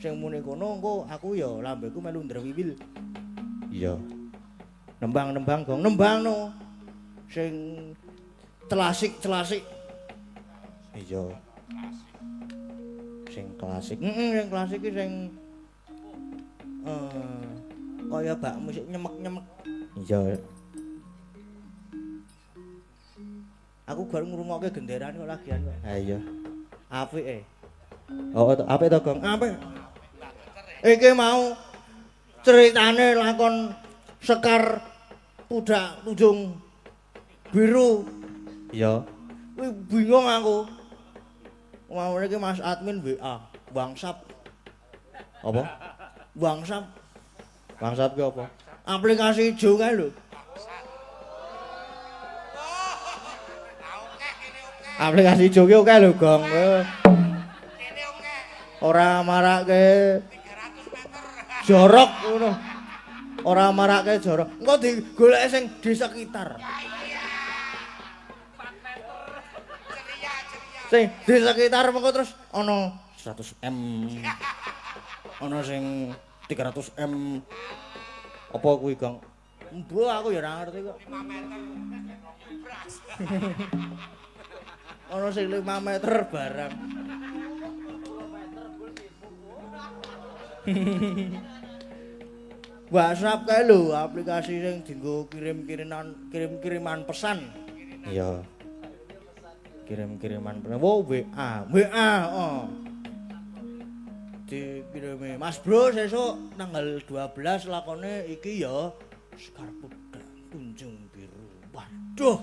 sing muni kono engko aku ya lambeku melu ndrewiwil. Iya. Nembang-nembang gong nembangno. Sing celasik-celasik. Iya. Sing klasik. Sing klasik iki sing kaya bak musik nyemek-nyemek. Iya. Aku baru ngrungokke genderan kok lagian kok. Ha iya. Apike. Oh, apik to, Gong? Apik. Iki mau ceritane lakon Sekar Pudak Tunjung Biru. Iya. Kuwi bingung aku. Mau iki Mas admin WA, WhatsApp. Apa? WhatsApp. WhatsApp ki apa? Aplikasi ijo kae lho. Aplikasi ijo ki oke lho, Gong. Ora marake 300 meter. Jorok ngono. Ora marake jorok. Engko digoleki sing di sekitar. Sing di sekitar mengko terus ana 100 M. Ana sing 300 M. Apa kuwi, Gong? Mbok aku ya ora ngerti kok. 5 meter. Ana sing 5 meter barang. WhatsApp kae lho, aplikasi sing dienggo kirim-kiriman pesan. Iya. Kirim-kiriman pesan. Oh, WA, oh. Dikirimi, Mas Bro sesuk tanggal 12 lakone iki ya Sekar Pudak Tunjung Biru. Waduh.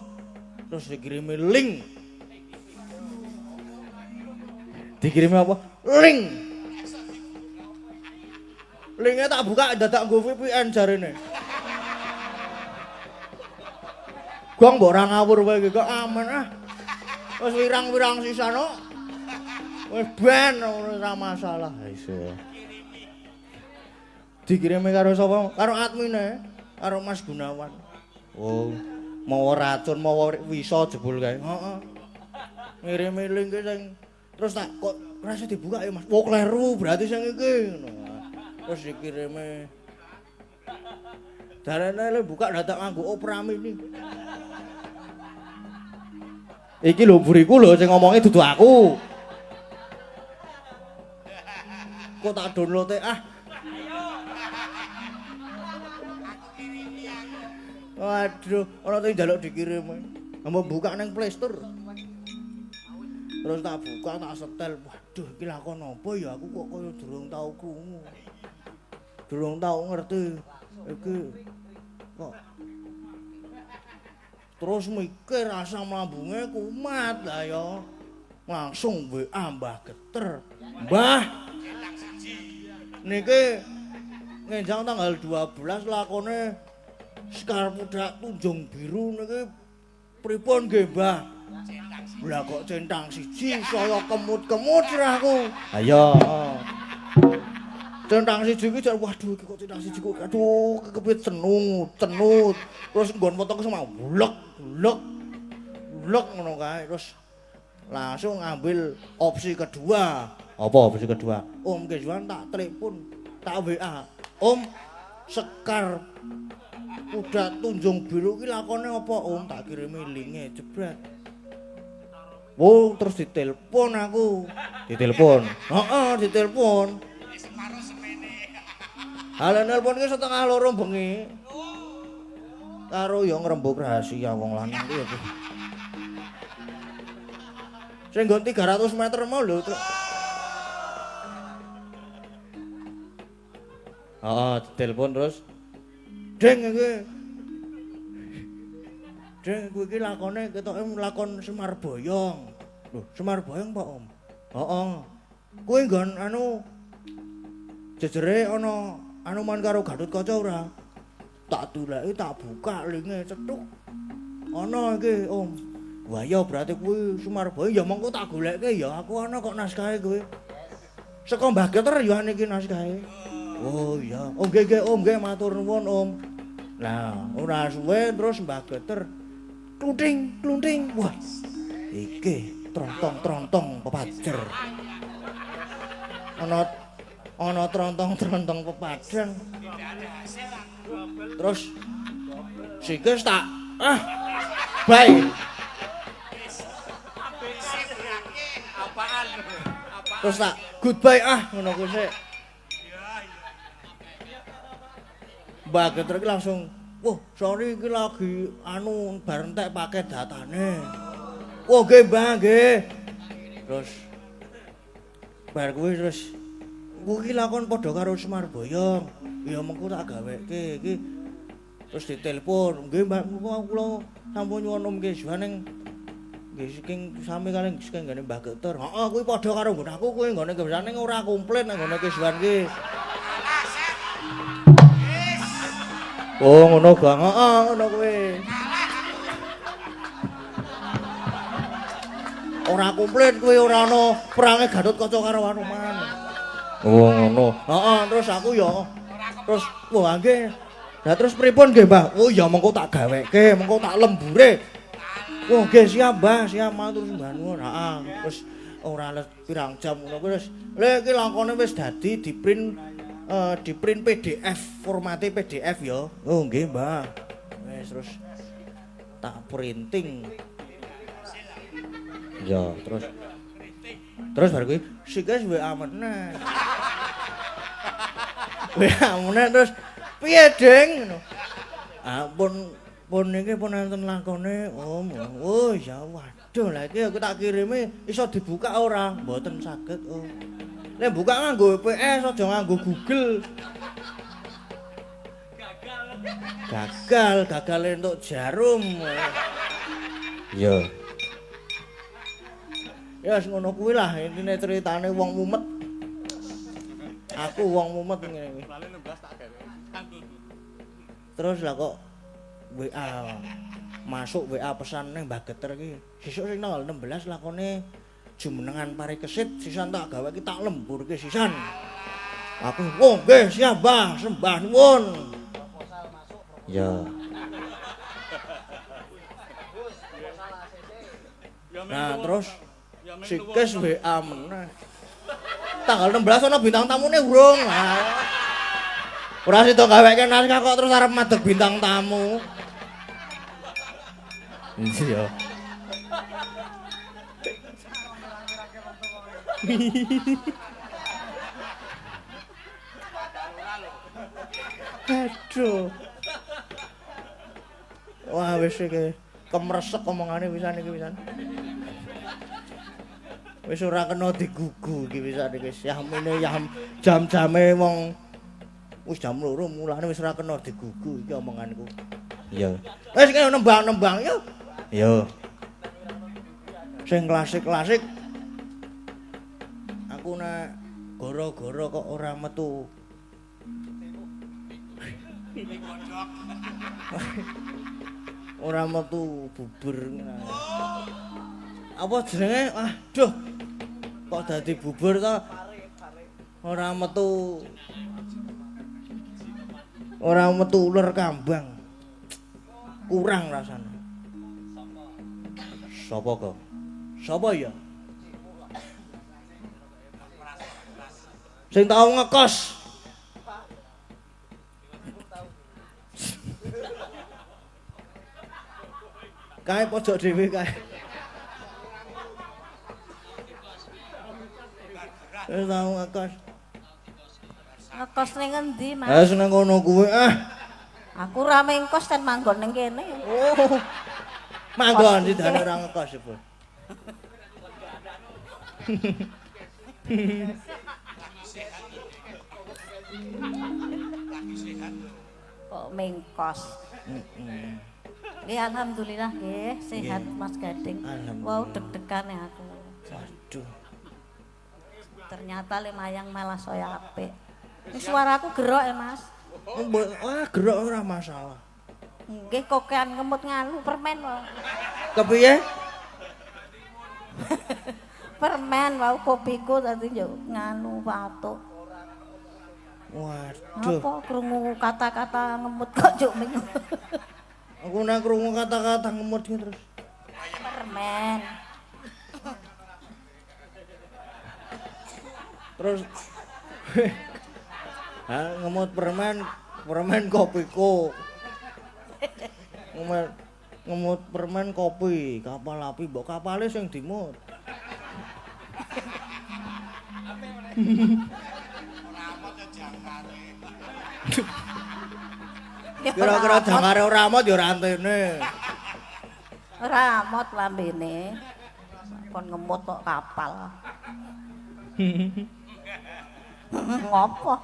Terus dikirimi link. Dikirimi apa? Link. Linknya tak buka dadak nggo VPN jarene. Gong mbok ora ngawur wae kok aman ah. Wis wirang-wirang sisano. Wis ben ora masalah. Iso. Dikirimi karo sapa? Karo admine, karo Mas Gunawan. Oh, mau racun mau wisa jebul kae. Heeh. Ngirimi link sing terus tak kok rasa dibuka ya Mas. Oh, kleru berarti sing iki ngono. Terus dikirimi darane le buka dadak nganggo Opera Mini. Iki lho buriku lho sing ngomongi dudu aku. Kok tak download ah. Waduh, ana sing njaluk dikirim. Mbok buka nang Play Store. Terus tak buka tak setel. Waduh, iki lakon apa ya aku kok kaya durung tau krungu. Durung tau ngerti. Iki kok terus mikir asam lambunge kumat lah ya. Langsung WA Mbah Geter. Mbah. Niki ngenjang tanggal 12 lakone Sekar Pudak Tunjung Biru niki pripun nggih, Mbah? Lah kok centang siji saya kemut-kemut sirahku. Ayo. Centang siji iki waduh iki kok centang siji kok aduh kepit cenut. Terus nggon fotoku semua blek ngono kae terus langsung ngambil opsi kedua. Apa opsi kedua? Om Kejuan tak telepon, tak WA. Om Sekar Pudak Tunjung Biru ki lakone apa Om? Tak kirimi linke jebret. Oh, terus ditelepon aku. Ditelepon. Heeh, ditelepon. Halo nelpon ki setengah 2 bengi. Karo ya ngrembug rahasia wong lanang ki ya. Sing nggon 300 meter mau lho. Heeh, ditelepon terus. Deng iki. Deng kuwi iki lakone ketoke lakon Semar Boyong. Lho, Semar Boyong Pak Om? Heeh. Kuwi nggon anu jejere ana anuman karo Gatotkaca ora? Tak duleki tak buka linke cetuk. Ana iki Om. Wah ya berarti kuwi Semar Boyong ya mongko tak goleke ya aku ana kok naskahe kuwi. Saka Mbah Geter ya niki naskahe. Oh iya. Oh nggih Om, nggih matur nuwun Om. Lah, ora suwe terus Mbah Geter klunting. Wah. Iki trontong pepajer. ana trontong-trontong pepadang. Terus sikis tak bae. Terus tak goodbye ngono kuwi sik. Mbak Geter iki langsung, "Wah, sorry iki lagi bar entek pakai datane." "Oh, nggih, Mbak, nggih." Terus bar kuwi terus kuwi lakon padha karo Semar Boyong. Ya mengko tak gaweke iki. Terus ditelepon, "Nggih, Mbak, kula sampun nyuwun Om Keswan ning nggih saking sami kalih saking nggone Mbah Geter." "Heeh, kuwi padha karo nggon aku kuwi nggone Keswan ning ora komplit nang nggone Keswan ki." "Oh, ngono, Bang. Heeh, ngono kuwi." Ora komplit kuwi ora ana perange Gatotkaca karo Anoman. "Oh, ngono." "Heeh, terus aku ya terus wah nggih. Lah terus pripun nggih, Mbah?" "Oh ya mengko tak gaweke, mengko tak lembure." "Oh nggih siap, Mbah, siap matur sembah nuwun." Heeh, terus ora les pirang jam ngono kuwi wis lha iki lakone wis dadi di print PDF, formate PDF ya. "Oh nggih, Mbah." Wis terus tak printing. Ya, terus bar kuwi sikis WA meneh. WA meneh terus piye, Ding? Ngono. Pun niki pun enten lakone, Om. Oh ya waduh, lah iki aku tak kirime iso dibuka ora? Mboten saged, Om. Nek buka nganggo PS aja nganggo Google. Gagal entuk jarum. Ya. Ya wis ngono kuwi lah intine ceritane wong mumet. Aku wong mumet ngene iki. Terus lah kok WA masuk WA pesan ning Mbah Geter iki. Sesuk sing tanggal 16 lakone jumenengan Parikesit sisan tak gawe iki tak lemburke sisan. Aku, "Oh nggih, siap, Mbah, sembah nuwun." Ya. Nah, terus sikis WA meneh. Tanggal 16 ana bintang tamune urung. Ora sida gaweke naskah kok terus arep madeg bintang tamu. Iya. Aduh. Wah wis iki kemresek omongane pisan iki pisan. Wis ora kena digugu iki pisan iki. Yamene jam-jame wong wis jam 2 mulane wis ora kena digugu iki omonganku. Iya. Wis kene nembang-nembang yo. Yo. Sing klasik-klasik. Aku nek gara-gara kok ora metu. Ora metu bubur. Apa jenenge? Aduh. Kok dadi bubur to? Ora metu uler kambang. Kurang rasane. Sapa kok? Sapa ya? Sing tau ngekos. Kae pojok dhewe kae. Wis tau ngekos. Ngekos ning endi, Mas? Ha seneng ngono kuwi Aku ra mengkos ten manggon ning kene. Oh. Manggon didane ora ngekos, Bu. Kok mengkos? Nggih alhamdulillah nggih sehat Mas Gading. Wow deg-degane aku. Waduh. Ternyata lemayang malah saya apik. Ini suaraku gerok ya Mas. Wah, gerok ora masalah. Nggih kokean ngemut ngalu permen wae. Kepiye? Permen wae kopiku tadi yo nganu patuk. Waduh. Apa krungu kata-kata ngemut kok juk menyu. Aku nek krungu kata-kata ngemut iki terus. Permen. Terus Ha ngemut permen kopiku. Ngemut permen kopi, kapal api mbok kapale sing dimut. Kira-kira jangare ora amot ya ora antene. Ora amot lambene. Kon ngemut kok kapal. Ngopo?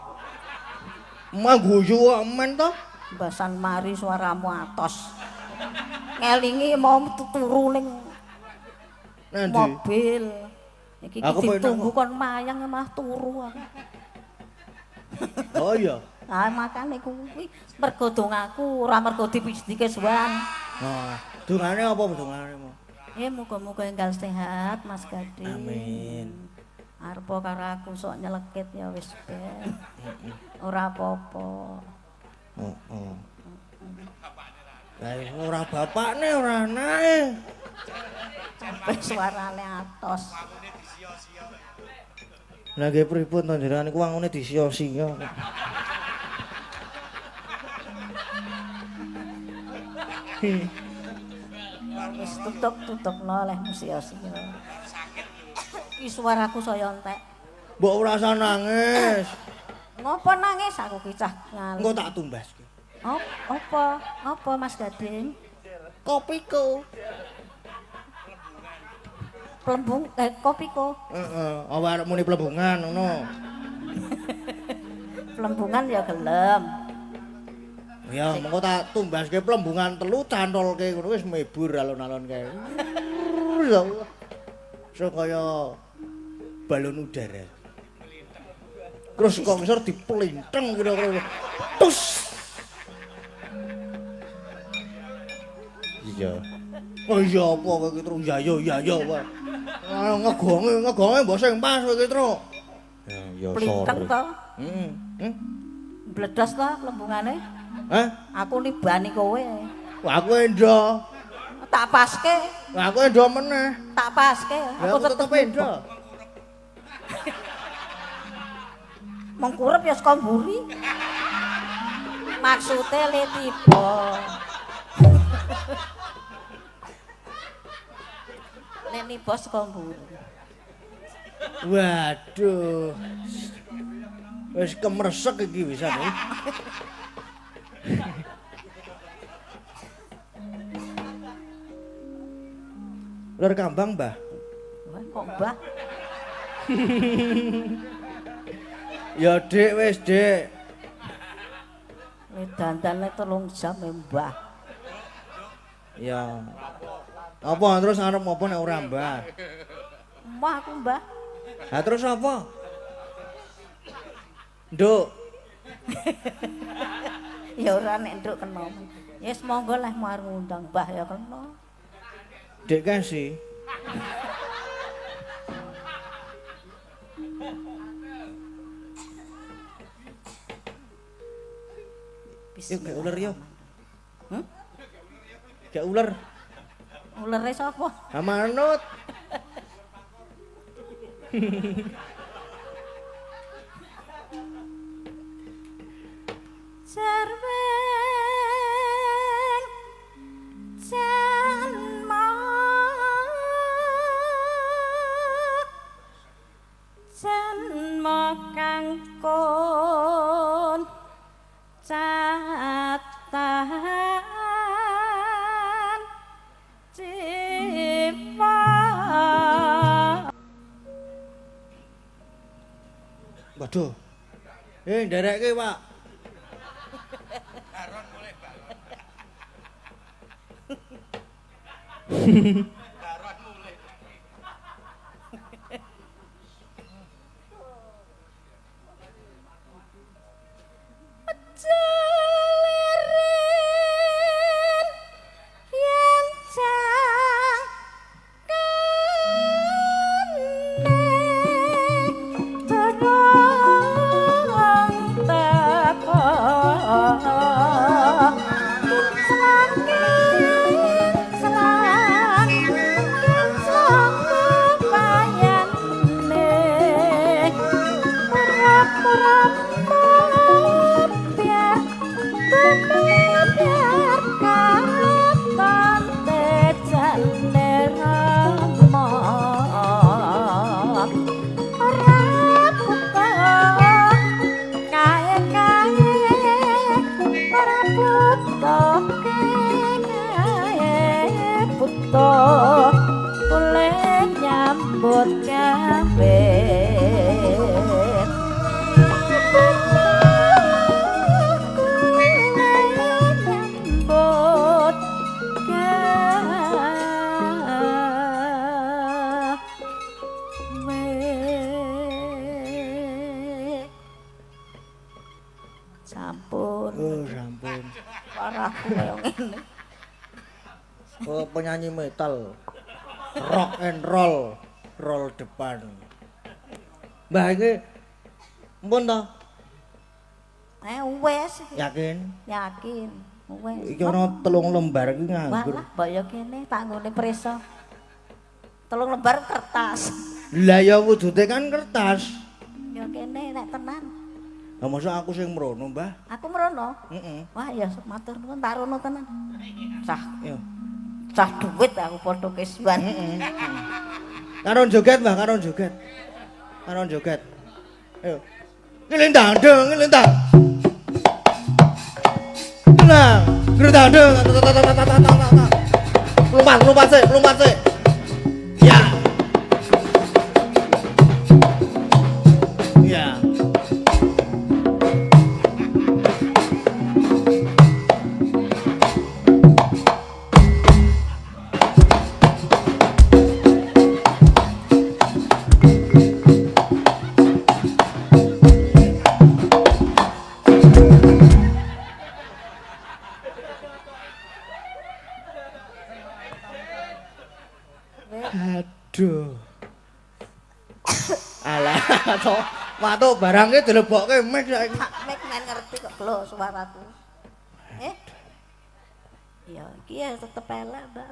Emang guyu kok men to? Basan mari suaramu atos. Ngelingi mau turu ning Nanti. mobil. Iki Aku pengen ditunggu kon mayang mah turu aku. Oh iya. Ah makane kuwi mergo dongaku ora mergo dipijitike suwan. Nah, dungane apa dungane? Ya muga-muga enggal sehat Mas Gading. Amin. Arepa karo aku sok nyelekit ya wis ben. Ora apa-apa. Heeh. Lah ora bapakne ora anake. Sampai suarane atos. Lah nggih pripun to njenengan iku wangune disia-sia. Wis tutup-tutupno leh sia-sia. Iki suaraku saya entek. Mbok ora usah nangis. Ngopo nangis aku ki cah ngalih. Engko tak tumbaske. Apa? Apa Mas Gading? Kopiku. Kopiku. Heeh, awak muni plembungan ngono. Plembungan ya gelem. Ya, mengko tak tumbaske plembungan telu cantolke ngono wis mebur alon-alon kae. Ya Allah. So kaya balon udara. Terus kok ngisor diplinteng kira-kira. Tus. Iya. Oh iya apa kowe iki terus ya wae. Ngegonge mbok sing pas kowe iki terus. Ya Plinteng to. Heeh. Bledos to plembungane. Hah? Aku nibani kowe. Wah aku endo. Tak paske. Wah aku endo meneh. Tak paske. Aku tetep endo. Mengkurep ya saka mburi. Maksude le tiba. Le niba saka mburi. Waduh. Wis kemresek iki wisan iki. Lur kambang, Mbah. Wah, kok Mbah? Ya, Dik, wis, Dik. Dandane 3 jam Mbah. Ya. Apa terus arep apa nek ora, Mbah? Mbah aku Mbah. Lah terus apa? Nduk. Ya ora nek nduk kena. Yes monggo lah mau ngundang Mbah ya kena. Dek kasih. Yuk gak ular yuk. Gak ular. Ulere sapa? Ha manut. Cerweng janma janma kangkon catahan cipa. Waduh. Nderekke, Pak. Jalirin yen jangkane terong teko saking buta kulit nyambut gawe sampun Sampun. parahku kaya ngene. Oh, penyanyi metal. Rock and roll. Roll depan. Mbah iki mpun to? Wes. Yakin? Yakin. Wes. Iki ana 3 lembar iki nganggur. Walah, mbok ya kene tak nggone preso. 3 lembar kertas. Lah ya wujude kan kertas. Ya kene nek tenan. Lah mosok aku sing mrono, Mbah? Aku merono. Heeh. Wah ya matur nuwun tak rono tenan. Cah, Yo. cah duit aku padha kesuwen. Karo joget, Mbah, karo joget. Karo joget. Ayo. Ngelindang dong, ngelindang. Nah, ngelindang dong. Lompat sih. Ya. Ya. Aduh. Alah, to. Matuk barangke dilebokke mic saiki. Mek men ngerti kok lho suaraku. Ya iki ya tetep elek, Mbak.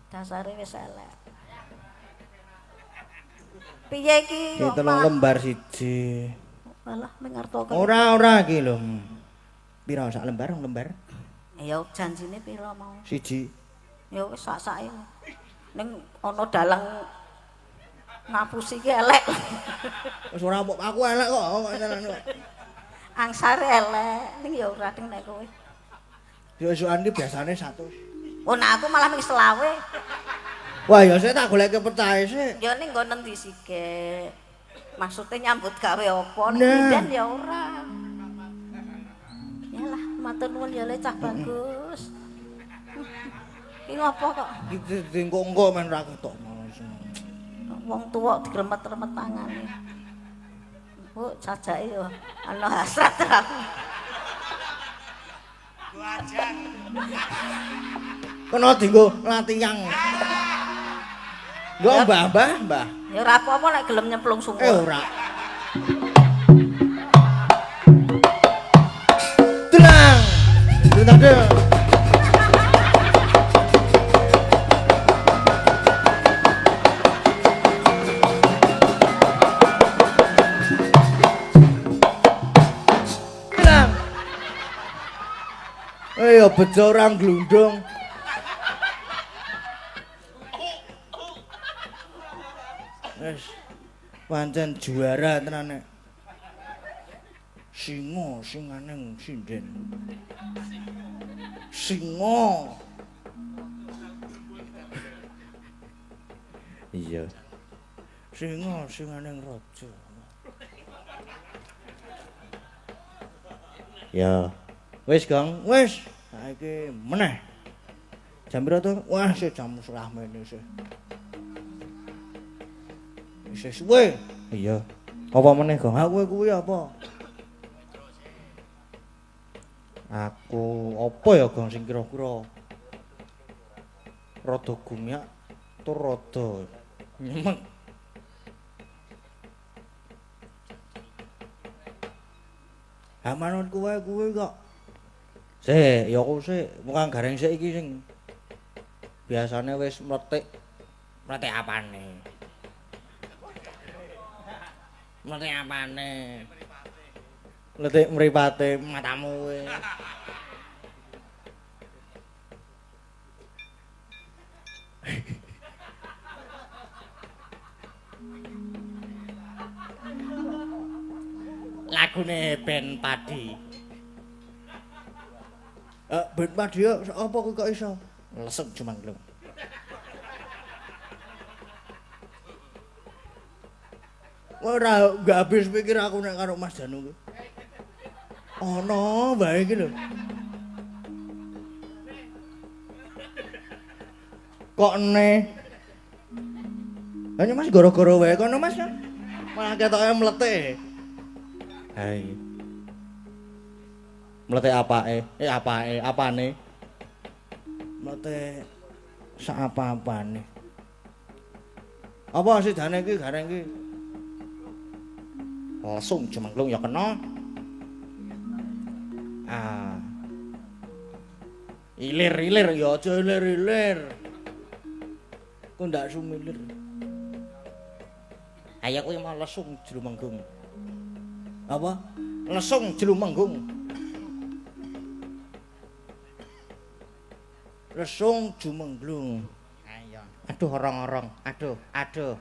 Dasare wis elek. Piye iki? Iki 3 lembar siji. Walah mek ngertoke. Ora iki lho. Pira sak lembar, rong lembar? Ya janjine pira mau? Siji. Ya wis sak-sake. Ning ana dalang ngapusi ki elek. Wis ora aku elek kok kok. Angsare elek, ning ya ora ding nek kowe. Ya esukan iki biasane 100. Oh, nah aku malah mung selawe. Wah, ya saya tak goleke pecahe sik. Ya ning nggon endi sike? Maksudnya nyambut gawe apa? Ning Nah. bidan ya ora. Yalah, matur nuwun ya le cah bagus. Iki ngopo kok? Iki dingko-engko men ra ketok. Wong tuwa digremet-remet tangane. Bu, jajake yo ana hasrat aku. Kena dinggo latihan. Nggo mbah. Ya ora apa-apa nek gelem nyemplung sumur. Ora. Tenang. Tenang. Ya bejo orang glundung. Wes pancen juara tenan nek. Singa singaning sinden. Singa. Iya. Singa singaning raja. Ya. Wis, Gang. Wis. Saiki meneh. Jam pira to? Wah, sik jam setengah meneh sih. Wis suwe. Iya. Apa meneh, Gang? Aku kuwi apa? Aku apa ya, Gang, sing kira-kira rada gumyak tur rada nyemek. Ha manut kuwi kok. Sik, ya aku sik, mugang gareng sik iki sing biasane wis mletik apane. Mletik apane? Mletik mripate matamu kowe. Lagune Ben Padi. Ben Padio apa kowe kok iso? Lesung Jumanglung. Ora gak habis pikir aku nek karo Mas Danu kuwi. Ono bae iki lho. Kok ne? Hanya Mas gara-gara wae kono Mas. Malah ketoke mlete. Hai. Mlete apake? Apane? Mlete sak apa-apane. Apa sidane iki gareng iki? Langsung Jumanglung ya kena. Ilir ya aja ilir. Ku ndak sumilir. Ayo kowe mau lesung Jumanggung. Apa? Lesung Jumanggung. Lesung Jumanglung. Ayo. Aduh orang-orang. Aduh.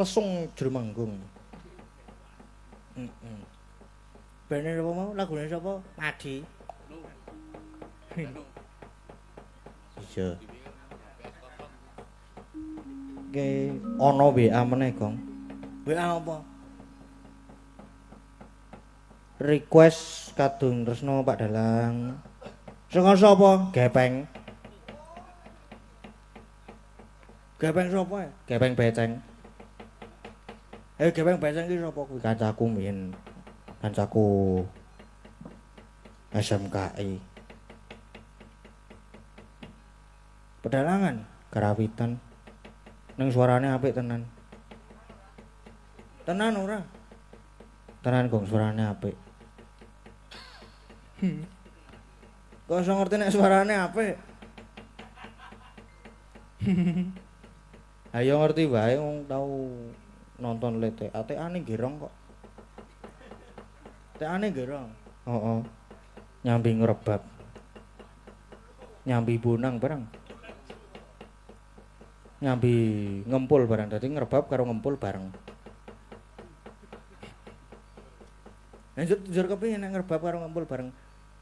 Lesung Jumanggung. Bene apa mau? Lagune sapa? Padi. Iya. Ke ana WA meneh, Gong. WA apa? Request kadung tresno Pak Dalang. Saka sapa? Gepeng. Gepeng sapa? Gepeng Beceng. Gepeng Beceng iki sapa kuwi? Kancaku mbiyen. Kancaku SMKI. Pedalangan Karawitan. Ning suarane apik tenan. Tenan ora? Tenan Gong suarane apik. Kok iso ngerti nek suarane apik? Ayo ngerti wae wong tau nonton lete. Ate-ane gerong kok. Ate-ane gerong. Heeh. Nyambi ngrebab. Nyambi bonang bareng. Nyambi ngempul bareng. Dadi ngrebab karo ngempul bareng. Njur kepengin nek ngrebab karo ngempul bareng.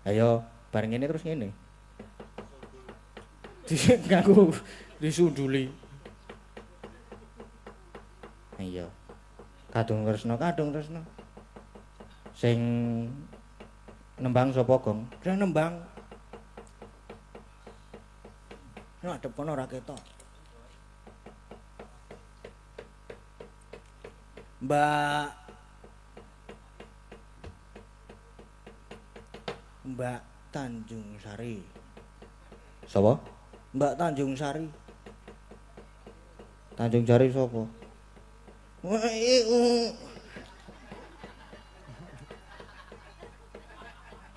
Ayo, bareng ngene terus ngene. Ngaku disunduli. Iya. Kadung tresno. Sing nembang sapa, Gong? Sing nembang. Nek adep kono ora ketok. Mbak Tanjung Sari. Sapa? Mbak Tanjung Sari. Tanjung Sari sapa?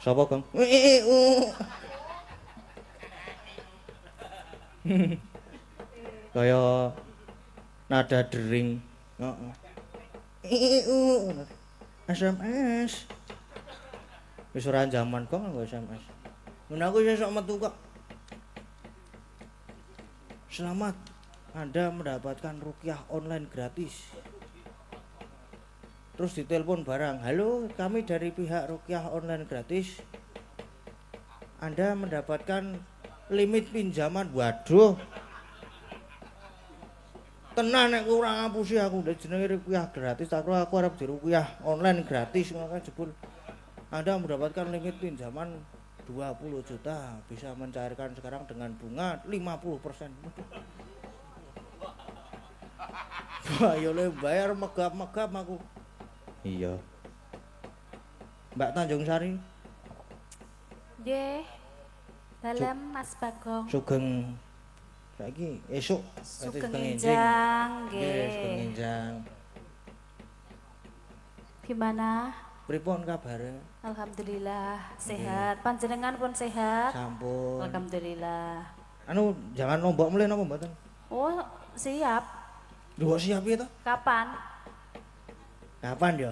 Sapa, Kang? Kaya nada dering. Heeh. SMS. Wis ora jaman kok nganggo SMS. Mun aku sesuk metu kok. Selamat, Anda mendapatkan ruqyah online gratis. Terus ditelepon barang, halo kami dari pihak ruqyah online gratis. Anda mendapatkan limit pinjaman. Waduh. Tenan nek ora ngapusi aku ndek jenenge ruqyah gratis, aku arep diruqyah online gratis ngono jebul. Anda mendapatkan limit pinjaman 20 juta, bisa mencairkan sekarang dengan bunga 50%. Wah, yo le bayar megap-megap aku. Iya. Mbak Tanjung Sari. Nggih. Dalem Mas Bagong. Sugeng saiki esuk Sugeng enjang nggih. Sugeng enjang. Gimana? Pripun kabare? Alhamdulillah sehat. Panjenengan pun sehat? Sampun. Alhamdulillah. Anu jangan nombok mulih napa mboten? Oh, siap. Lho kok siap ya to? Kapan? Kapan ya?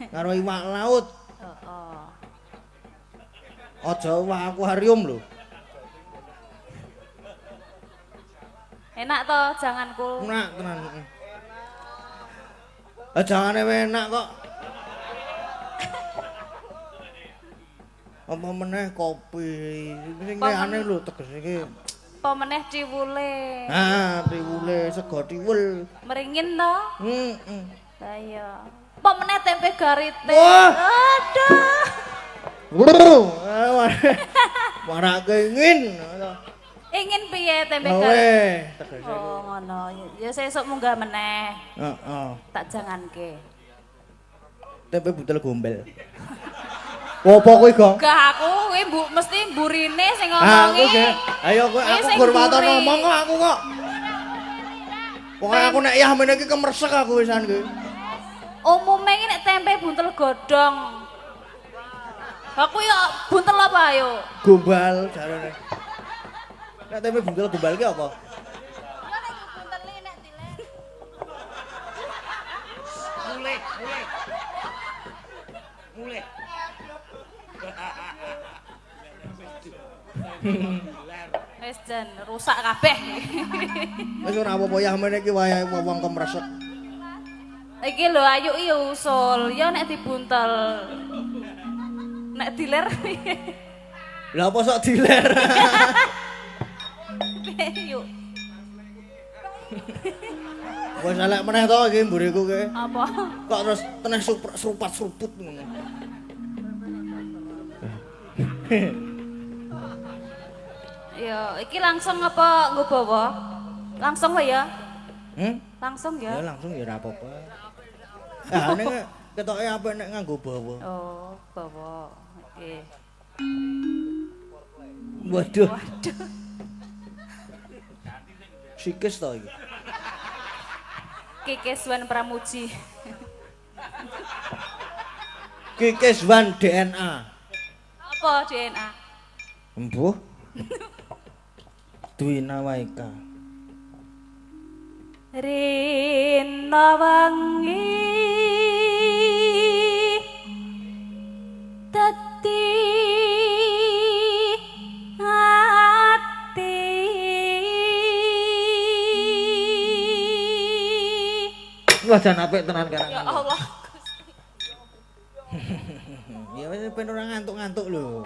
Karo iwak laut. Oh. Aja iwak akuarium lho. Enak toh janganku. Enak tenan. Jangane enak kok. Apa meneh kopi. Sing aneh lho teges iki. Apa meneh diwule. Tiwule sego tiwul. Meringin toh? Heeh. Lah iya. Apa meneh tempe garite. Wah. Aduh. Marake ingin. Ingin piye tempe Oleh, garite? tegese. Oh ngono. Ya sesuk munggah meneh. Heeh. Tak janganke. Tempe butel gombel. Apa kuwi, Gong? Gak aku kuwi mesti mburine sing Aku ngomongi. ge. Ayo kowe aku sing gur waton mburi. ngomong kok aku kok. Pokoke aku nek yah meneh iki kemresek aku wisan ki. Umume iki nek tempe buntel godhong. Aku ya buntel apa ayo? Gombal jarene. Nek tempe buntel gombal ki apa? Ya nek bunteli nek dilek. Mulih. Wis jan rusak kabeh. Wis ora apa-apa yah meneh iki wayahe wong kemresek. Iki lho ayu iki usul, ya nek dibuntel. Nek diler Lah apa sok diler? yuk. Wis elek meneh to iki mburiku ki. Apa? Kok terus teneh serupat-seruput ngono. Ya, iki langsung apa nggo bawa? Langsung wae ya? Langsung Ya ya? langsung ya ora apa-apa. Ah ning ketoke apik nek nganggo bawa. Oh, bawa. Oke. Waduh, Waduh. sikis to iki. Kikeswan Pramuji. Kikeswan DNA. Apa DNA? Embuh. Dwina Waika. Rina wangi dadi ati Wah jan apik tenan karang. ya Allah Ya wis ben ora ngantuk-ngantuk lho.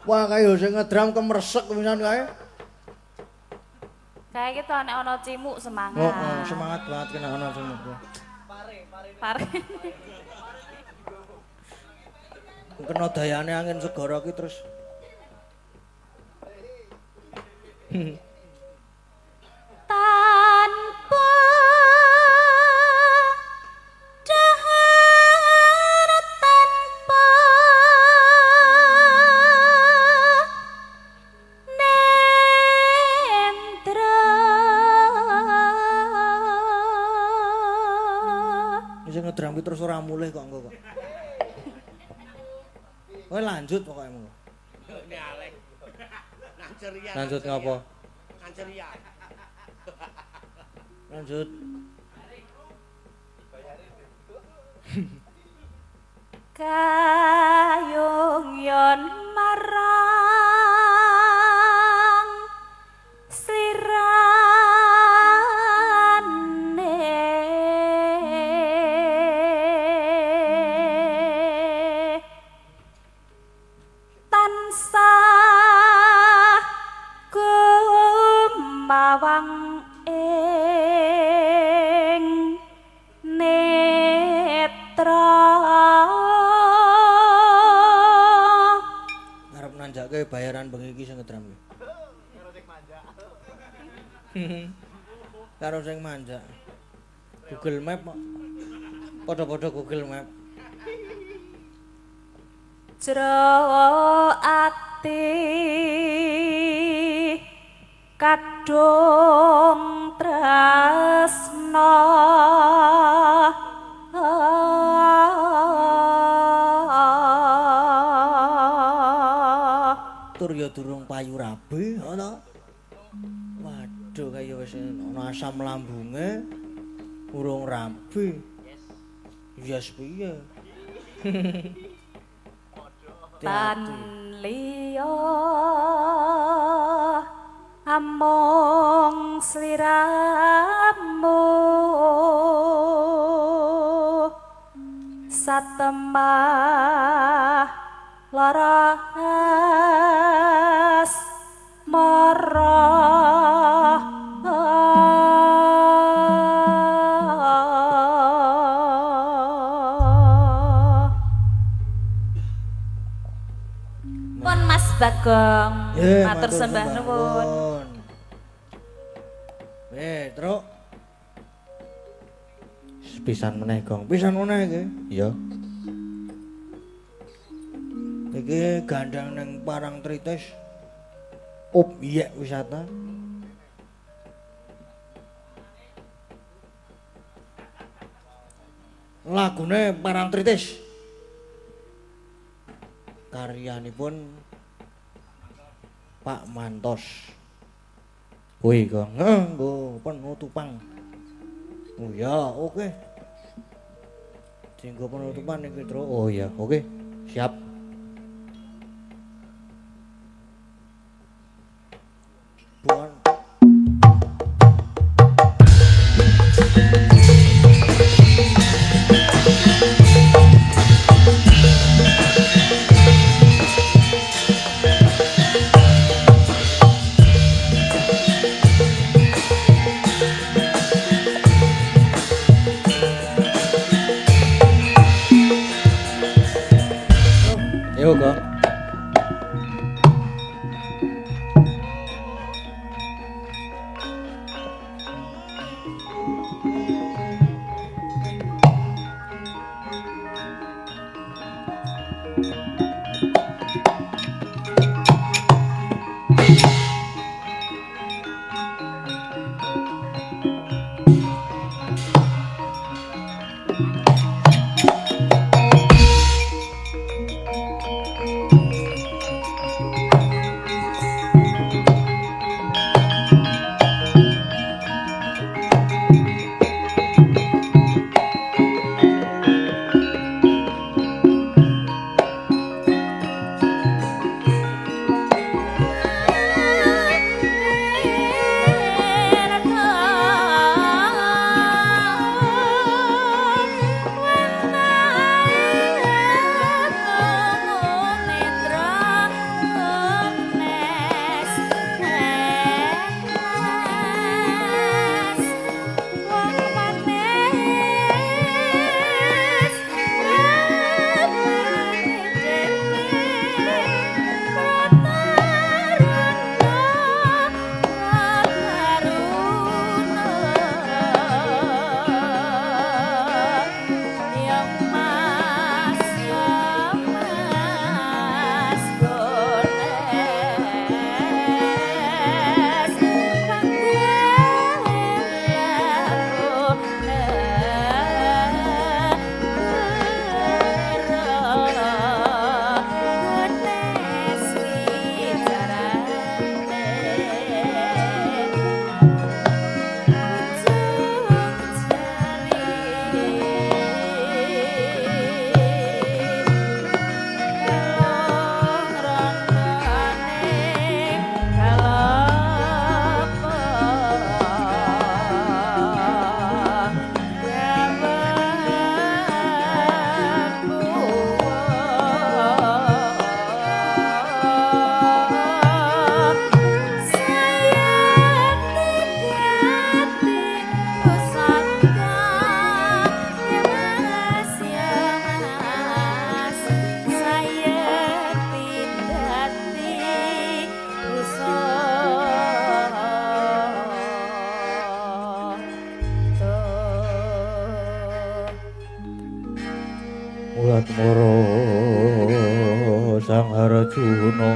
Wah kaya sing ngedram kemresek pisan kae. Kayak kita nek ana cimuk semangat. Oh, semangat banget kena ana cimuk. Pare. Kena dayane angin segara ki terus. Tanpa dahar tanpa nendra. Wis ngedram ki terus ora mulih kok engko kok. Kowe lanjut pokoke monggo. Ini alek. Ceria. Lanjut ngapa? Ceria. Lanjut. Kayung yon marang slirane tansah kumawang ing netra Arep nanjake bayaran bengi iki sing ngedram ki. Karo sing manja. Google Map kok. Padha-padha Google Map. jero ati kadung tresna Tur ya durung payu rabi ana. Waduh kaya wis ana asam lambunge urung rabi. Yes piye? tan liya among sliramu satemah laras marah Pun Mas Bagong, matur sembah nuwun. Truk. Pisan meneh, Gong. Pisan meneh iki. Iya. Iki gandang ning Parangtritis. Obyek wisata. Lagune Parangtritis. Karyanipun Pak Mantos. Wih, Gong. Nggo penutupan. Oh ya, oke. Dienggo penutupan iki, Tru. Oh ya, oke. Siap. Bukan. Yo, Gong. Mulatmara Sang Arjuna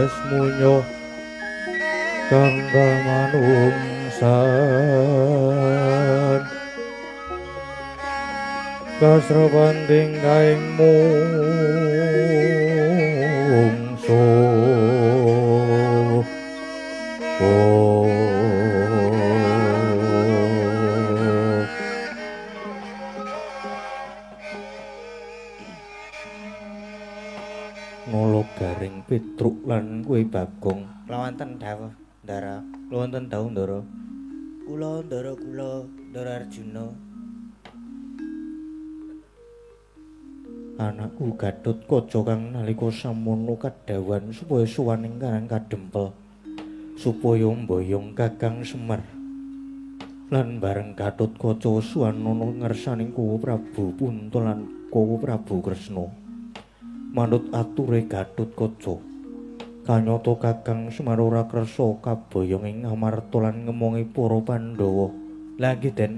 esmunya kang kamanungsan kasrawanting kaing mungso Ngolo Garing Petruk lan kuwi Bagong lawanten dawuh Ndara lawanten dawuh Ndara kula Ndara Arjuna anakku Gatotkaca kang nalika samono kadhawan supaya suwaning karang kadempel supaya mboyong Kakang Semar lan bareng Gatotkaca suwanana ngersaning Kowo Prabu Punta lan Kowo Prabu Kresna manut ature Gatotkaca kanyata Kakang Semar ora kersa kaboyong ing Amarta lan ngemongi para Pandhawa lha nggih Den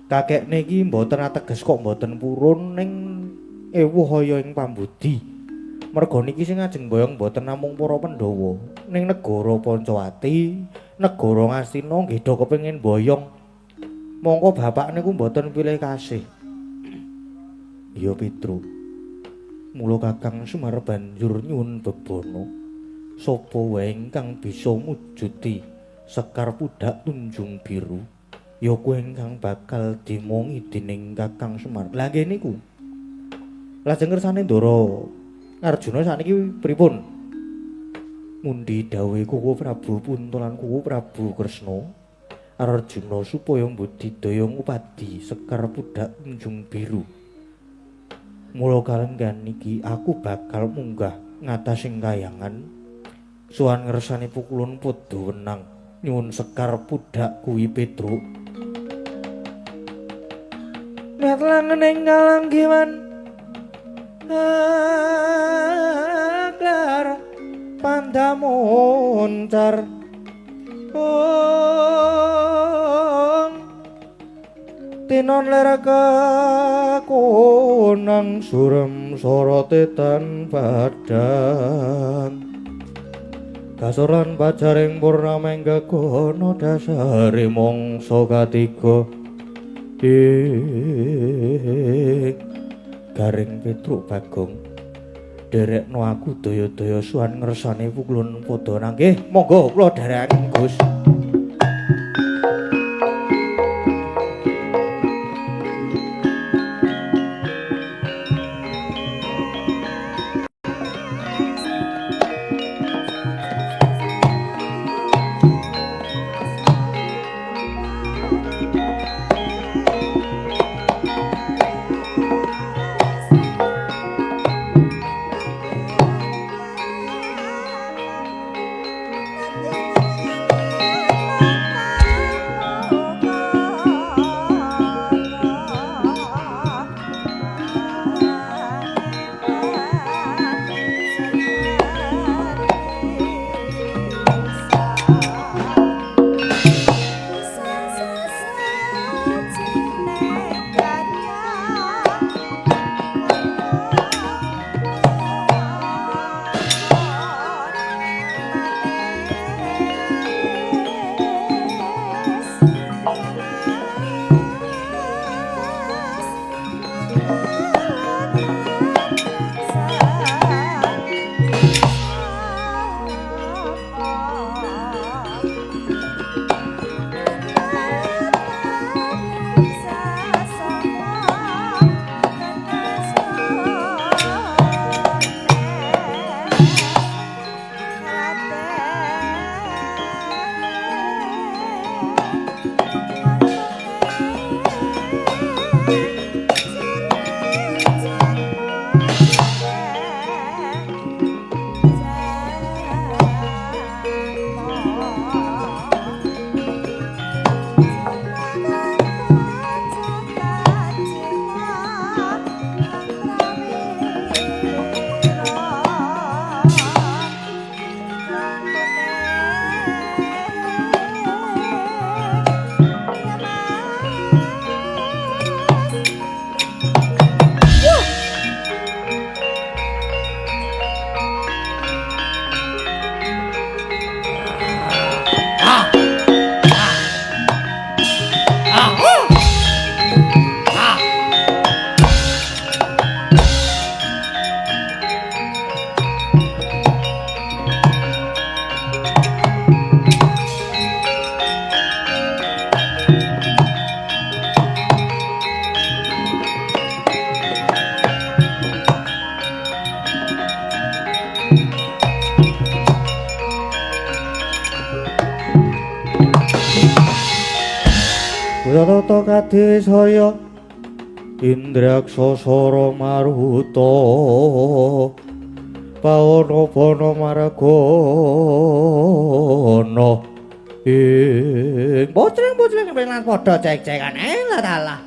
kakekne iki mboten ateges kok mboten purun ning ewuh kaya ing pambudi merga niki sing ajeng boyong mboten namung para Pandhawa ning negara Pancawati negara Ngastina nggih do kepengin boyong mongko bapak niku mboten pilih kasih iya Petru mula Kakang Semar banjur nyuwun bebana sapa wae ingkang bisa mujuti Sekar Pudak Tunjung Biru ya kuwi ingkang bakal dimongi dening Kakang Semar lha nggih niku lajeng kersane Ndara Arjuna sakniki pripun mundi dawuhe Kowo Prabu Punta lan Kowo Prabu Kresna Arjuna supaya mbudidaya ngupadi Sekar Pudak Tunjung Biru mula kalenggan niki aku bakal munggah ngatasing kayangan suwan ngersani pukulun padha wenang nyuwun Sekar Pudak kuwi Petruk metlangening kalanggiman aklar pandamoncar tinon ler kakonang surem sorote tan padang kasoran pajaring purnameng gagono dasare mangsa katiga Garing Petruk Bagong derekno aku daya-daya suwan ngersane pukulun padha nggih monggo kula dherekaken Gus Wirata kadesaya Indraksa Maruta Pawana Margana ing bocreng-bocreng lan padha cek-cekan lah dalah.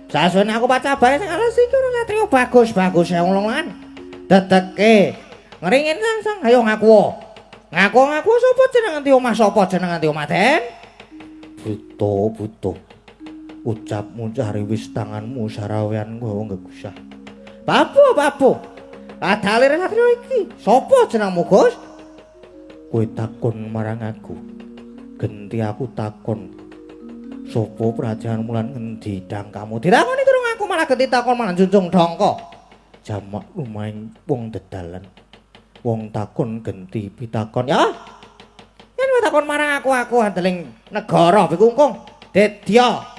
Sasuwene aku pacabane sing alas iki ora satriya bagus-bagus ya ulungan. Dedeke ngringin langsung ayo ngaku. Ngaku sapa jenengan ti omah sapa jenengan ti omah Den? Buto. Ucapmu cari wis tanganmu sarawean nggawa gegusah. Papo. Adalir satriya iki sapa jenengmu Gus? Kowe takon marang aku. Genti aku takon. Sopo prajan mulan ngendi dangkamu? Ditakoni durung aku malah genti takon malah junjung dangka. Jamak lumahing wong dedalan. Wong takon genti pitakon ya. Yen kowe takon marang aku andeling negara pikungkung. Dedya.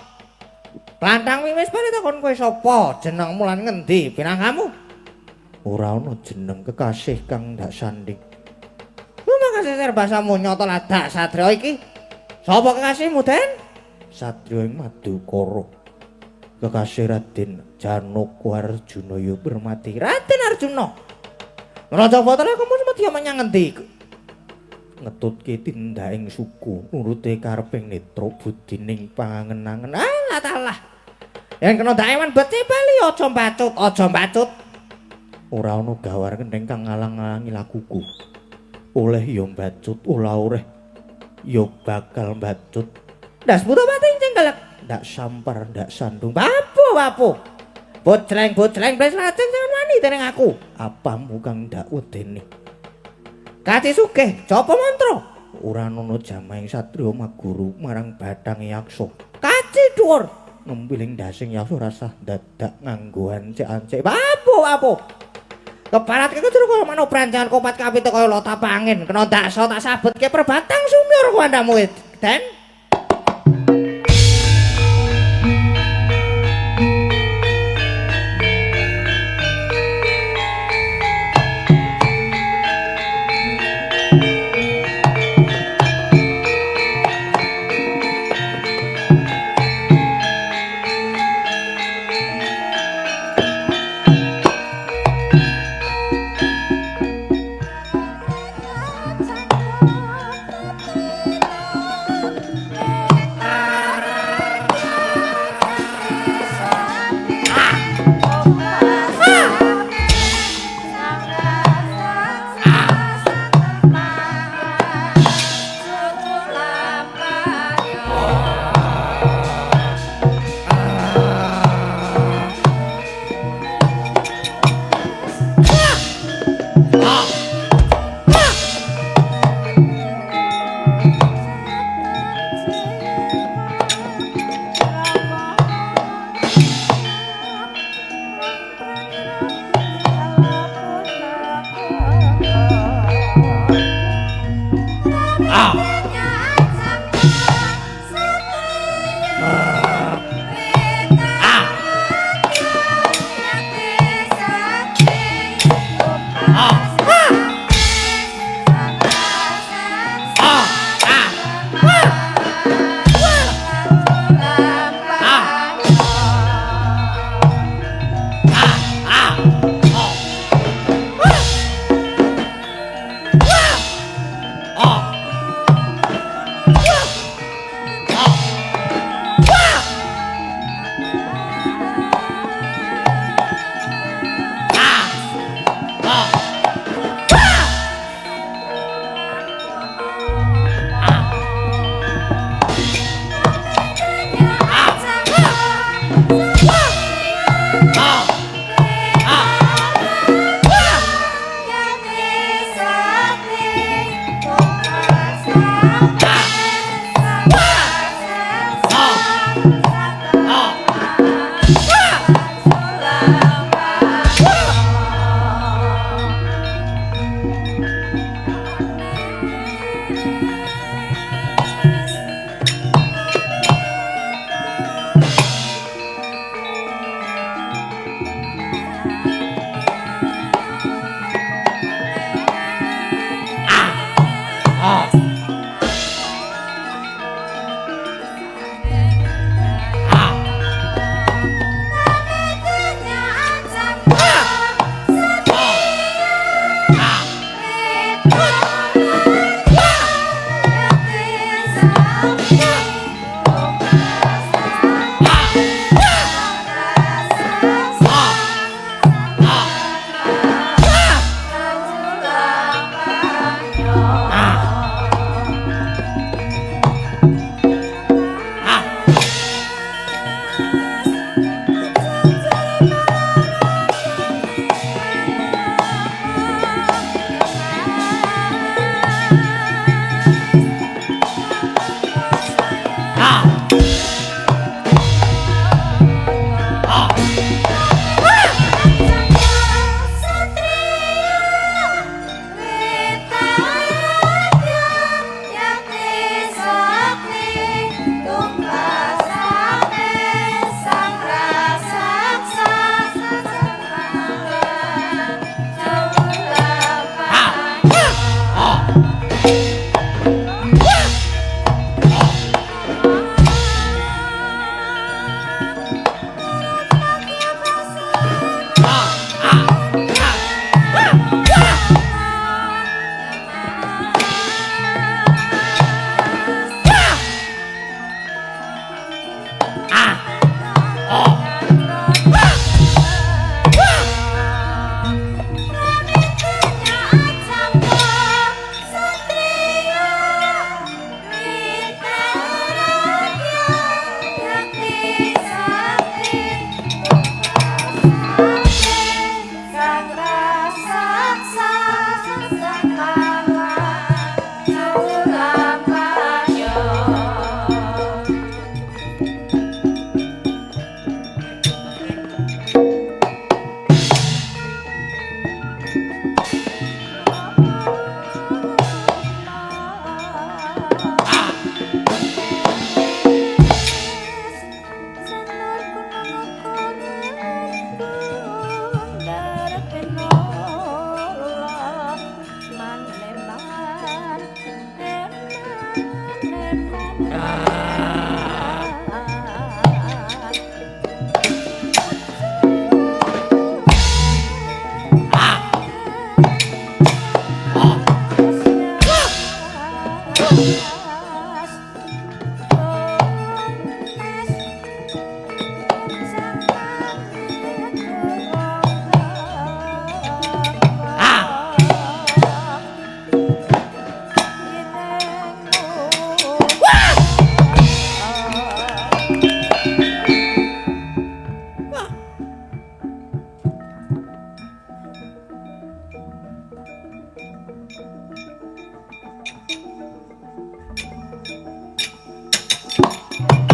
Lantang wis bali takon kowe sapa? Jenengmu lan ngendi pinangkamu? Ora ana jeneng kekasih kang ndak sanding. Lu makasih serbasamu nyoto ladak satriya iki. Sapa kekasihmu, Den? Satriya ing Madukara. Kekasih Raden Janaka Arjuna ya bermati. Raden Arjuna. Raja Batara kamu semedya menyang ngendi? Ngetutke tindaking suku, nuruti kareping netra budining pangangen-angen. Alah talah. Yen kena daewan beci bali aja mbacut. Ora ana gawar kendeng kang ngalang-alangi lakuku. Oleh ya mbacut, ora oleh ya bakal mbacut. Ndas buta pating cengkelek. Ndak sampar, ndak sandung. Papo. Bocreng wis lajeng jangan wani dening aku. Apamu kang ndak wedeni? Kaci sugih, japa mantra. Ora ana jamaing satriya maguru marang Bathang Yaksa. Kaci dhuwur. Nempiling ndasing Yaksa rasah dadak nganggo ancik-ancik. Papo. Keparat iki jero kaya manuk branjangan kopat kapite kaya lotap angin. Kena daksa tak sabetke perbatang sumur kuandamu, Den.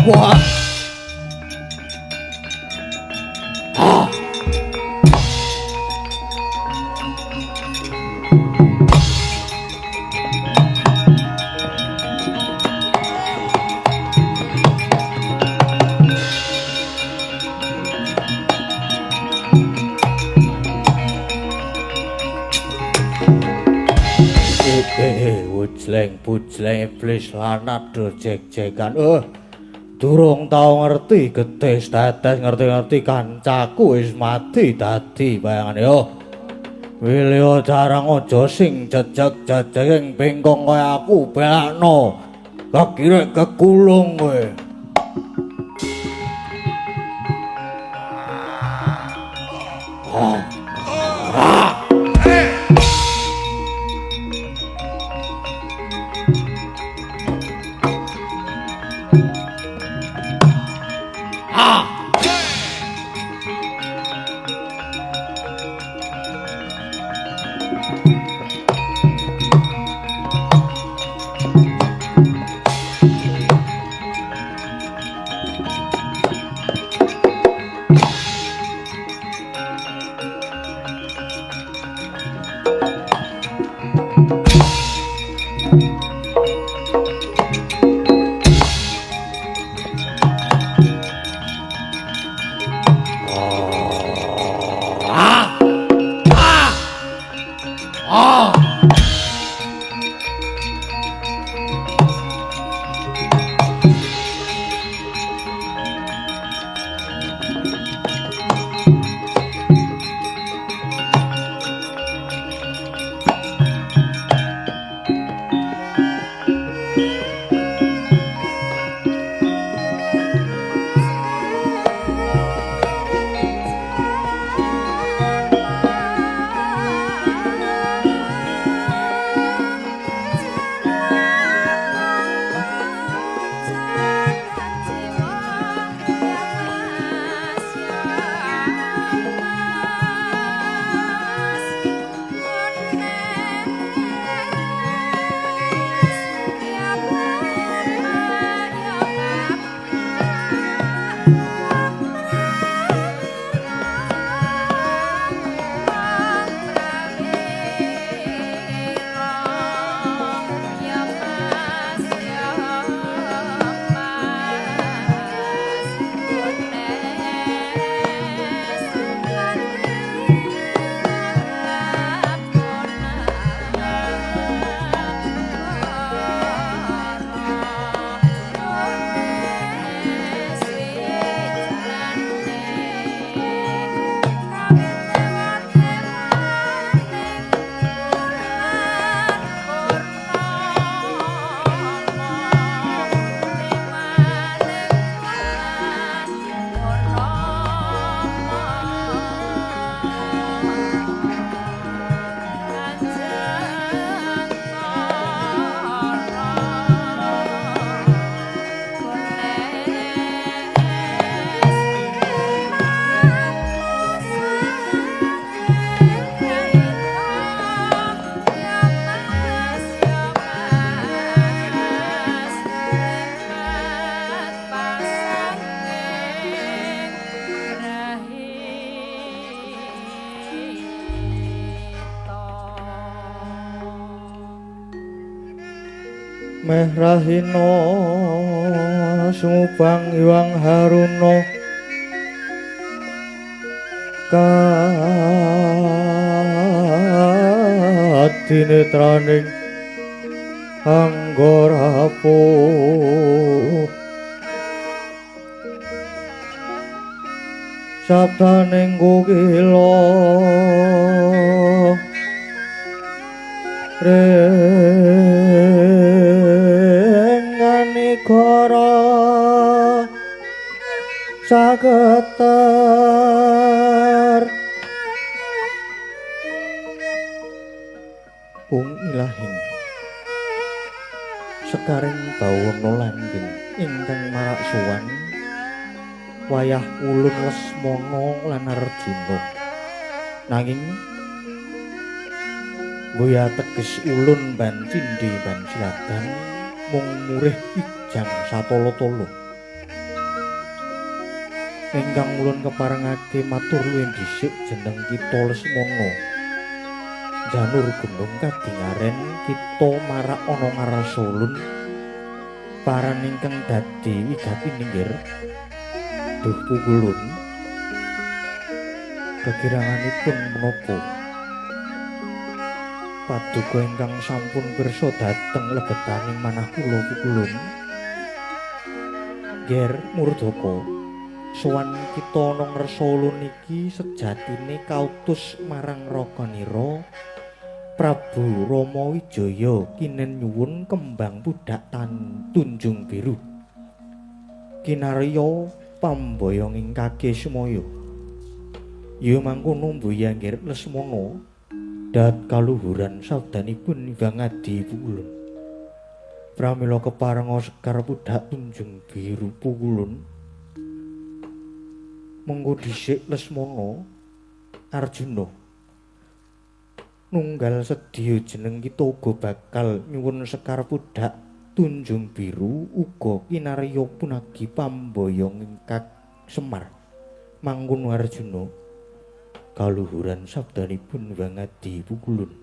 Wah. Bujleng iblis lanat do jek-jekan. Durung tau ngerti getis tetes ngerti-ngerti kancaku wis mati dadi bayangane yo. Wilio jarang aja sing jejeg-jejeg bengkong kaya aku belakno. Kekirek kekulung kowe. Meh rahina sumubang iwang haruna kadinetraning anggarapuh sabdaning kukila renganigara sagetar Ung ilahing sekaring bawana langgeng ingkang marak sowan wayah ulun Lesmana lan Arjuna nanging Boya teges ulun ban cindhi ban siladan mung murih ijang satolo-tolo ingkang mulun keparengake matur luwih dhisik jeneng kita Lesmana. Janur gunung kadingaren kita marak ana ngarsa ulun. Paran ingkang dadi wigati ninggir. Duh pukulun. Kekiranganipun menapa? Paduka ingkang sampun pirsa dhateng lebetaning manah kula pukulun. Ger Murdaka. Sowan kita ana ngresa ulun iki sejatine kautus marang Rakanira Prabu Rama Wijaya kinen nyuwun kembang budak Tunjung Biru. Kinarya pamboyong ing kake semaya. Ya mangkono mbuya nggir Lesmana dat kaluhuran sabdanipun Hyang Adi pukulun. Pramila keparenga sekar budak Tunjung Biru pukulun. Mengko dhisik Lesmana Arjuna nunggal sedya jeneng kita uga bakal nyuwun sekar budak Tunjung Biru uga kinarya punagi pamboyong ingkang Semar. Mangkono Arjuna kaluhuran sabdanipun Hyang Adi pukulun.